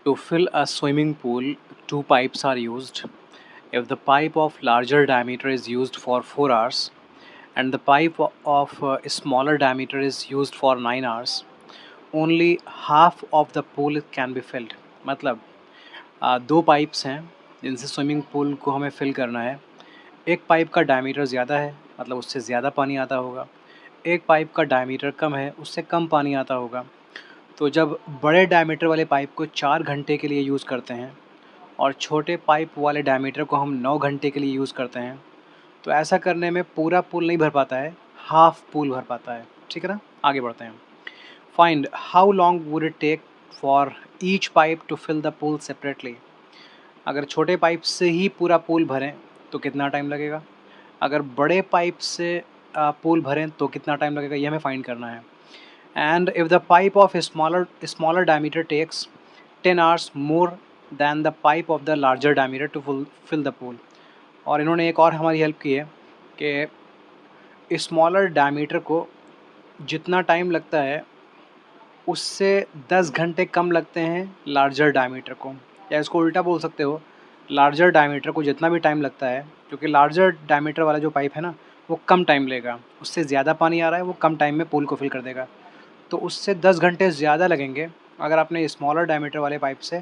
To fill a swimming pool, two pipes are used. If the pipe of larger diameter is used for 4 hours and the pipe of smaller diameter is used for 9 hours, only half of the pool can be filled. मतलब दो pipes हैं जिनसे swimming pool को हमें fill करना है। एक pipe का डायमीटर ज़्यादा है, मतलब उससे ज़्यादा पानी आता होगा। एक पाइप का डायमीटर कम है, उससे कम पानी आता होगा। तो जब बड़े डायमीटर वाले पाइप को 4 घंटे के लिए यूज़ करते हैं और छोटे पाइप वाले डायमीटर को हम 9 घंटे के लिए यूज़ करते हैं, तो ऐसा करने में पूरा पूल नहीं भर पाता है, हाफ पूल भर पाता है। ठीक है ना? आगे बढ़ते हैं। Find how long would it take for each pipe to fill the pool separately. अगर छोटे पाइप से ही पूरा पूल भरें तो कितना टाइम लगेगा, अगर बड़े पाइप से पूल भरें तो कितना टाइम लगेगा, ये हमें फाइंड करना है। And if the pipe of smaller diameter takes 10 hours more than the pipe of the larger diameter to fill the pool. और इन्होंने एक और हमारी हेल्प की है कि स्मॉलर डायमीटर को जितना टाइम लगता है उससे 10 घंटे कम लगते हैं लार्जर डायमीटर को, या इसको उल्टा बोल सकते हो, लार्जर डायमीटर को जितना भी टाइम लगता है, क्योंकि लार्जर डायमीटर वाला जो पाइप है ना वो कम टाइम लेगा, उससे ज़्यादा पानी आ रहा है, वो कम टाइम में पूल को फिल कर देगा, तो उससे 10 घंटे ज़्यादा लगेंगे अगर आपने स्मॉलर डायमीटर वाले पाइप से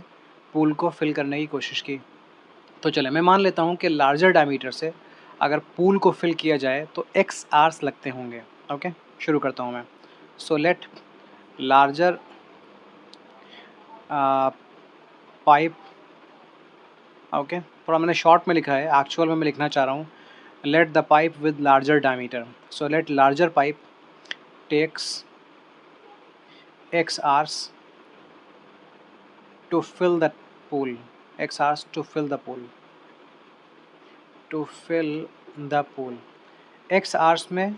पूल को फिल करने की कोशिश की। तो चले मैं मान लेता हूँ कि लार्जर डायमीटर से अगर पूल को फिल किया जाए तो एक्स आवर्स लगते होंगे। ओके, शुरू करता हूँ मैं। सो लेट लार्जर पाइप, ओके, थोड़ा मैंने शॉर्ट में लिखा है, एक्चुअल में मैं लिखना चाह रहा हूँ let the pipe with larger diameter. So let larger pipe takes x hours to fill the pool, x hours to fill the pool, to fill the pool। x hours में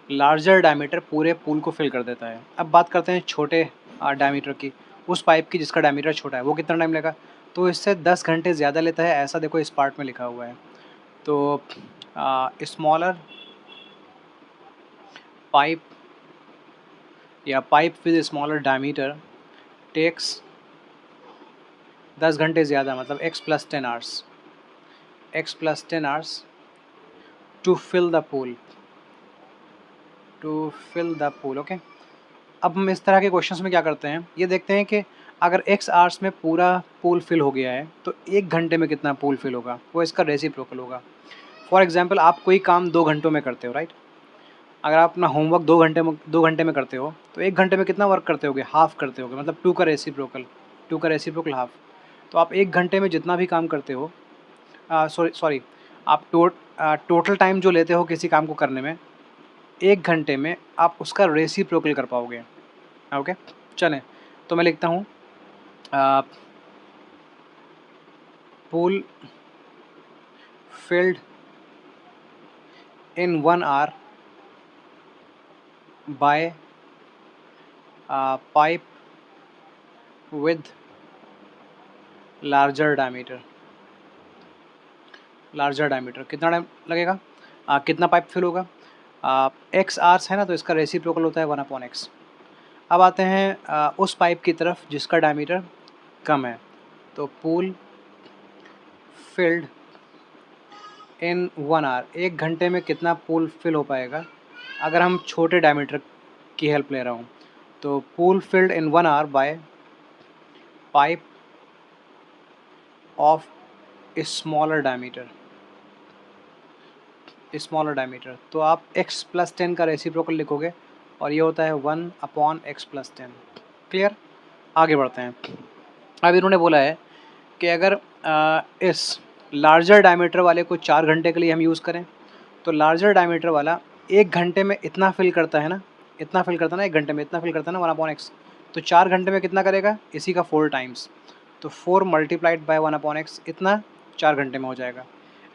लार्जर डायमीटर पूरे pool को fill कर देता है। अब बात करते हैं छोटे डायमीटर की, उस पाइप की जिसका डायमीटर छोटा है, वो कितना टाइम लेगा, तो इससे 10 घंटे ज़्यादा लेता है, ऐसा देखो इस पार्ट में लिखा हुआ है। तो स्मॉलर पाइप या pipe with smaller diameter takes 10 घंटे ज़्यादा, मतलब x + 10 hours, x + 10 hours to fill the pool, to fill the pool. Okay, अब हम इस तरह के क्वेश्चंस में क्या करते हैं, ये देखते हैं कि अगर x आवर्स में पूरा पूल फिल हो गया है तो 1 घंटे में कितना पूल फिल होगा, वो इसका रेसिप्रोकल होगा। फॉर एग्जांपल आप कोई काम 2 घंटों में करते हो, राइट। अगर आप अपना होमवर्क 2 घंटे में करते हो तो 1 घंटे में कितना वर्क करते होगे, हाफ करते होगे, मतलब 2 का रेसिप्रोकल, 2 का रेसिप्रोकल हाफ। तो आप 1 घंटे में जितना भी काम करते हो, सॉरी सॉरी, आप टोटल टाइम जो लेते हो किसी काम को करने में, 1 घंटे में आप उसका रेसिप्रोकल कर पाओगे। ओके, चलें, तो मैं लिखता हूँ pool filled in 1 hour bye pipe with larger diameter. Larger diameter कितना टाइम लगेगा, कितना पाइप फिल होगा, x आवर्स है ना, तो इसका रेसिप्रोकल होता है 1/x। अब आते हैं उस पाइप की तरफ जिसका डायमीटर कम है, तो पूल फिल्ड इन 1 hour, 1 घंटे में कितना पूल फिल हो पाएगा, अगर हम छोटे डायमीटर की हेल्प ले रहा हूँ, तो pool filled in 1 hour bye pipe of smaller diameter, smaller diameter. तो आप x + 10 का रेसिप्रोकल लिखोगे और ये होता है 1/x + 10। क्लियर, आगे बढ़ते हैं। अब इन्होंने बोला है कि अगर इस लार्जर डायमीटर वाले को 4 घंटे के लिए हम यूज़ करें, तो लार्जर डायमीटर वाला 1 घंटे में इतना फिल करता है ना, इतना फिल करता है ना, 1 घंटे में इतना फिल करता है ना 1/x, तो 4 घंटे में कितना करेगा, इसी का 4 टाइम्स, तो 4 मल्टीप्लाइड बाय 1/x, इतना 4 घंटे में हो जाएगा।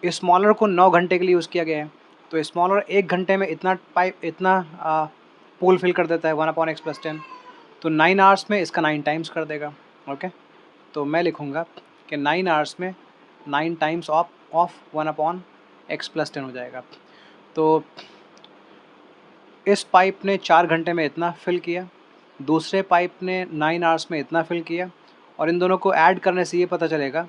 स्मॉलर को 9 घंटे के लिए यूज़ किया गया है, तो स्मॉलर 1 घंटे में इतना पाइप, इतना पूल फिल कर देता है 1/x + 10, तो 9 आवर्स में इसका 9 टाइम्स कर देगा। ओके, तो मैं लिखूँगा कि 9 आवर्स में 9 टाइम्स ऑफ 1/x + 10 हो जाएगा। तो इस पाइप ने 4 घंटे में इतना फिल किया, दूसरे पाइप ने 9 आवर्स में इतना फिल किया, और इन दोनों को ऐड करने से ये पता चलेगा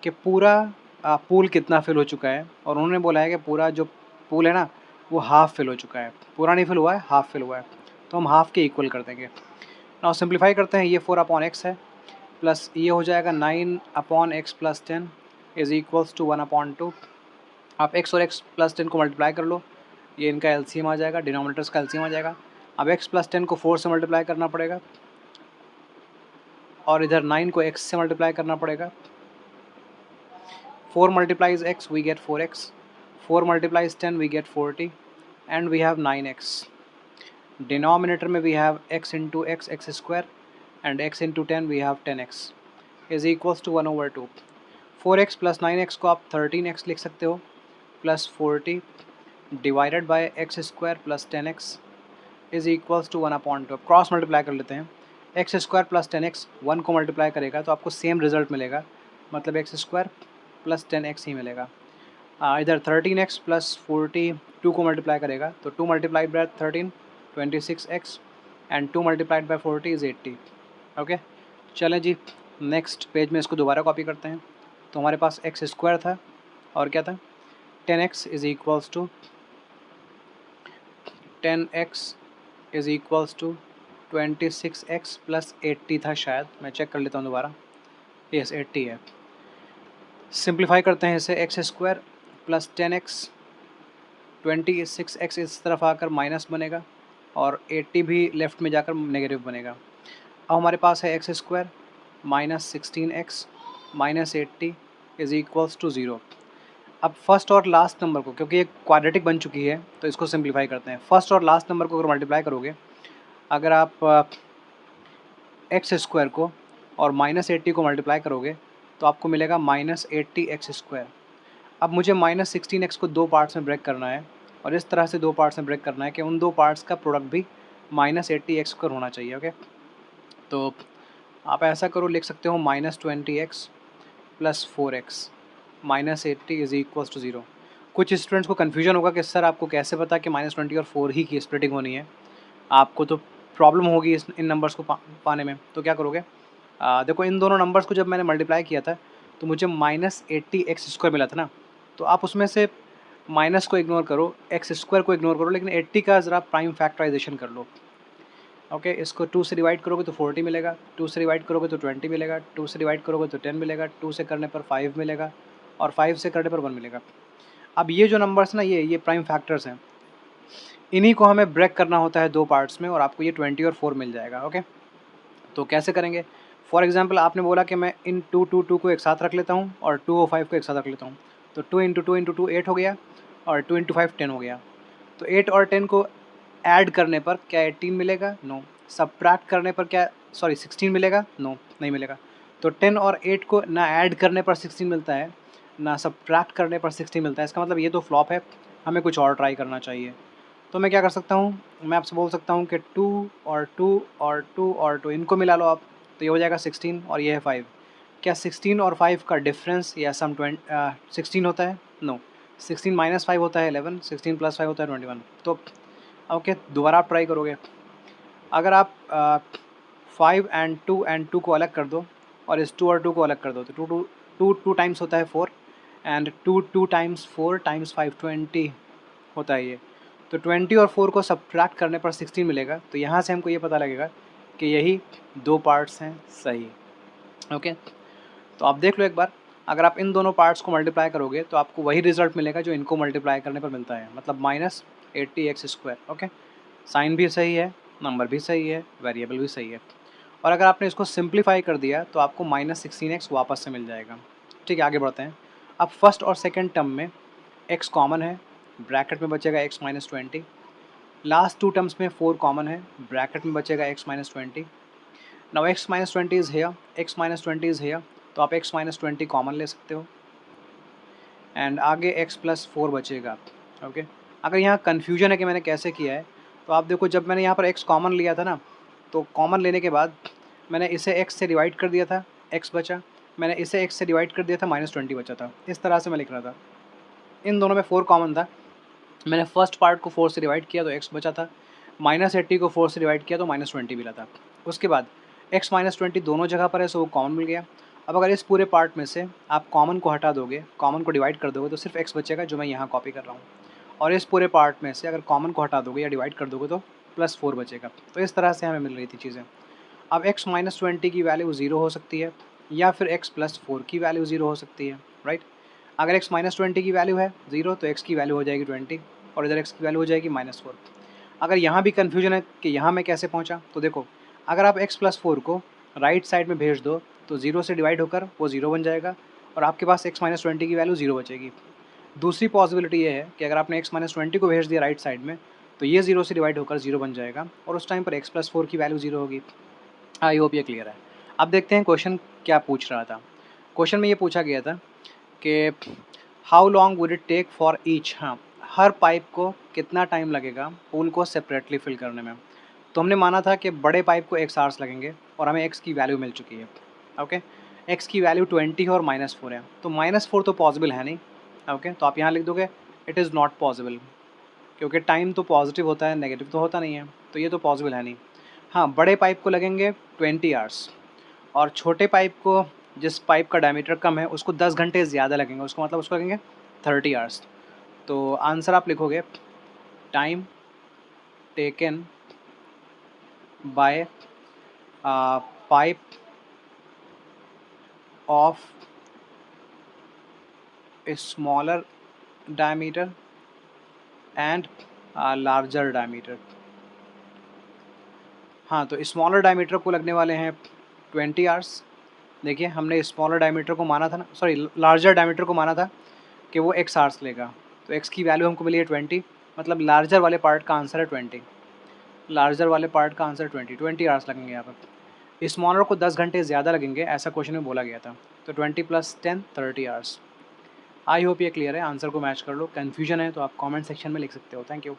कि पूरा पूल कितना फिल हो चुका है। और उन्होंने बोला है कि पूरा जो पूल है ना वो हाफ़ फिल हो चुका है, पूरा नहीं फिल हुआ है, हाफ़ फिल हुआ है। तो हम हाफ़ के इक्वल कर देंगे। नाउ सिंप्लीफाई करते हैं, ये 4/x है प्लस ये हो जाएगा 9/x + 10 इज़ इक्वल्स टू 1/2। आप x और x + 10 को मल्टीप्लाई कर लो, ये इनका एलसीएम आ जाएगा, डिनोमिनेटर्स का एलसीएम आ जाएगा। अब x + 10 को 4 से मल्टीप्लाई करना पड़ेगा और इधर 9 को x से मल्टीप्लाई करना पड़ेगा। 4 multiplies x, we get 4x. 4 multiplies 10, we get 40. And we have 9x. Denominator में we have x into x, x square. And x into 10, we have 10x. Is equals to 1/2. 4x plus 9x को आप 13x लिख सकते हो plus 40 divided by x square plus 10x is equals to 1/2. Cross multiply कर लेते हैं। x square plus 10x 1 को multiply करेगा तो आपको सेम रिजल्ट मिलेगा, मतलब x स्क्वायर प्लस 10x ही मिलेगा। इधर 13x प्लस 42 को मल्टीप्लाई करेगा तो 2 multiplied by 13 26x and 2 multiplied by 40 is 80। Okay, चलें जी नेक्स्ट पेज में इसको दोबारा कॉपी करते हैं। तो हमारे पास x स्क्वायर था और क्या था, 10x is equals to 10x is equals to 26x plus 80 था शायद, मैं चेक कर लेता हूँ दोबारा। यस 80 है। सिंप्लीफाई करते हैं इसे, x square plus 10x 26x इस तरफ आकर माइनस बनेगा और 80 भी लेफ़्ट में जाकर नेगेटिव बनेगा। अब हमारे पास है x square minus 16x minus 80 is equals to 0। अब फर्स्ट और लास्ट नंबर को, क्योंकि ये क्वाड्रेटिक बन चुकी है तो इसको सिंप्लीफाई करते हैं। फर्स्ट और लास्ट नंबर को अगर मल्टीप्लाई करोगे, अगर आप एक्स स्क्वायर को और माइनस 80 को मल्टीप्लाई करोगे तो आपको मिलेगा माइनस 80x स्क्वायर। अब मुझे माइनस 16x को दो पार्ट्स में ब्रेक करना है और इस तरह से दो पार्ट्स में ब्रेक करना है कि उन दो पार्ट्स का प्रोडक्ट भी माइनस 80x स्क्वायर होना चाहिए। ओके, तो आप ऐसा करो, लिख सकते हो minus 20x plus 4x minus 80 is equals to 0। कुछ स्टूडेंट्स को कन्फ्यूजन होगा कि सर आपको कैसे पता कि माइनस 20 और 4 ही की स्प्लिटिंग होनी है, आपको तो प्रॉब्लम होगी इन नंबर्स को पाने में। तो क्या करोगे, देखो इन दोनों नंबर्स को जब मैंने मल्टीप्लाई किया था तो मुझे माइनस 80x स्क्वायर मिला था ना, तो आप उसमें से माइनस को इग्नोर करो, एक्स स्क्वायर को इग्नोर करो, लेकिन 80 का ज़रा प्राइम फैक्टराइजेशन कर लो। ओके, इसको 2 से डिवाइड करोगे तो 40 मिलेगा, 2 से डिवाइड करोगे तो 20 मिलेगा, 2 से डिवाइड करोगे तो 10 मिलेगा, 2 से करने पर 5 मिलेगा और 5 से करने पर 1 मिलेगा। अब ये जो नंबर्स ना, ये प्राइम फैक्टर्स हैं, इन्हीं को हमें ब्रेक करना होता है दो पार्ट्स में और आपको ये 20 और 4 मिल जाएगा। ओके, तो कैसे करेंगे, फॉर एग्जांपल आपने बोला कि मैं इन 2 को एक साथ रख लेता हूँ और 2 और 5 को एक साथ रख लेता हूँ, तो 2 इंटू 2 इंटू 2 8 हो गया और 2 इंटू 5 10 हो गया। तो 8 और 10 को ऐड करने पर क्या 18 मिलेगा? नो। सब्ट्रैक्ट करने पर क्या, सॉरी 16 मिलेगा? नो, नहीं मिलेगा। तो 10 और 8 को ना ऐड करने पर 16 मिलता है, ना सब्ट्रैक्ट करने पर 16 मिलता है। इसका मतलब ये तो फ्लॉप है, हमें कुछ और ट्राई करना चाहिए। तो मैं क्या कर सकता हूँ, मैं आपसे बोल सकता हूँ कि 2 और 2 और 2 और 2 इनको मिला लो आप, तो ये हो जाएगा 16 और ये है 5। क्या 16 और 5 का डिफरेंस या सम 16 होता है? नो। 16 माइनस 5 होता है 11, 16 प्लस 5 होता है 21। तो ओके, दोबारा आप ट्राई करोगे, अगर आप 5 एंड 2 को अलग कर दो और इस 2 और 2 को अलग कर दो तो 2 टाइम्स होता है 4 एंड 2 टाइम्स 4 टाइम्स 5 20 होता है ये। तो 20 और 4 को सब्ट्रैक्ट करने पर 16 मिलेगा। तो यहाँ से हमको ये पता लगेगा कि यही दो पार्ट्स हैं सही। ओके, तो आप देख लो एक बार, अगर आप इन दोनों पार्ट्स को मल्टीप्लाई करोगे तो आपको वही रिजल्ट मिलेगा जो इनको मल्टीप्लाई करने पर मिलता है, मतलब minus 80x square. Okay, sign भी सही है, नंबर भी सही है, वेरिएबल भी सही है। और अगर आपने इसको सिंप्लीफाई कर दिया तो आपको माइनस 16x वापस से मिल जाएगा। ठीक है, आगे बढ़ते हैं। अब फर्स्ट और सेकेंड टर्म में x कॉमन है, ब्रैकेट में बचेगा x minus 20। Last two terms में 4 कॉमन है, ब्रैकेट में बचेगा x minus 20। Now x minus 20 is here, x minus 20 is here, तो आप x माइनस 20 कॉमन ले सकते हो एंड आगे x प्लस 4 बचेगा। ओके, अगर यहाँ कन्फ्यूजन है कि मैंने कैसे किया है, तो आप देखो जब मैंने यहाँ पर x कॉमन लिया था ना, तो कॉमन लेने के बाद मैंने इसे x से डिवाइड कर दिया था, x बचा, मैंने इसे x से डिवाइड कर दिया था, माइनस 20 बचा था। इस तरह से मैं लिख रहा था, इन दोनों में 4 कॉमन था, मैंने फर्स्ट पार्ट को 4 से डिवाइड किया तो x बचा था, माइनस 80 को 4 से डिवाइड किया तो माइनस 20 मिला था। उसके बाद x-20 दोनों जगह पर है, सो वो कॉमन मिल गया। अब अगर इस पूरे पार्ट में से आप कॉमन को हटा दोगे, कॉमन को डिवाइड कर दोगे तो सिर्फ x बचेगा, जो मैं यहाँ कॉपी कर रहा हूँ। और इस पूरे पार्ट में से अगर कॉमन को हटा दोगे या डिवाइड कर दोगे तो +4 बचेगा। तो इस तरह से हमें मिल रही थी चीज़ें। अब x-20 की वैल्यू 0 हो सकती है या फिर x+4 की वैल्यू 0 हो सकती है, राइट। अगर x-20 की वैल्यू है 0 तो x की वैल्यू हो जाएगी 20 और इधर x की वैल्यू हो जाएगी -4। अगर यहाँ भी कन्फ्यूजन है कि यहाँ मैं कैसे पहुँचा, तो देखो, अगर आप x+4 को राइट साइड में भेज दो तो 0 से डिवाइड होकर वो 0 बन जाएगा और आपके पास x-20 की वैल्यू 0 बचेगी। दूसरी पॉसिबिलिटी ये है कि अगर आपने x-20 को भेज दिया राइट साइड में तो ये 0 से डिवाइड होकर 0 बन जाएगा और उस टाइम पर x+4 की वैल्यू 0 होगी। आई होप ये क्लियर है। अब देखते हैं क्वेश्चन क्या पूछ रहा था। क्वेश्चन में ये पूछा गया था कि how long would it take for each, हाँ, हर पाइप को कितना टाइम लगेगा पूल को सेपरेटली फिल करने में। तो हमने माना था कि बड़े पाइप को x आवर्स लगेंगे और हमें x की वैल्यू मिल चुकी है। ओके, x की वैल्यू 20 है और -4 है, तो -4 तो पॉसिबल है नहीं। ओके, तो आप यहाँ लिख दोगे इट इज़ नॉट पॉसिबल, क्योंकि टाइम तो पॉजिटिव होता है, नेगेटिव तो होता नहीं है, तो ये तो पॉसिबल है नहीं। हाँ, बड़े पाइप को लगेंगे 20 आवर्स और छोटे पाइप को, जिस पाइप का डायमीटर कम है, उसको 10 घंटे ज़्यादा लगेंगे, उसका मतलब उसको लगेंगे 30 आवर्स। तो आंसर आप लिखोगे time taken by pipe of smaller diameter and larger diameter. हाँ, तो स्मॉलर डायमीटर को लगने वाले हैं 20 आवर्स। देखिए, हमने स्मॉलर डायमीटर को माना था ना, सॉरी, लार्जर डायमीटर को माना था कि वो x आवर्स लेगा, तो x की वैल्यू हमको मिली है 20, मतलब लार्जर वाले पार्ट का आंसर है 20। लार्जर वाले पार्ट का आंसर 20 आवर्स लगेंगे यहाँ पर। स्मॉलर को 10 घंटे ज़्यादा लगेंगे, ऐसा क्वेश्चन में बोला गया था। तो 20 + 10 30 आवर्स। आई होप ये क्लियर है, आंसर को मैच कर लो। कन्फ्यूजन है तो आप कमेंट सेक्शन में लिख सकते हो। Thank you.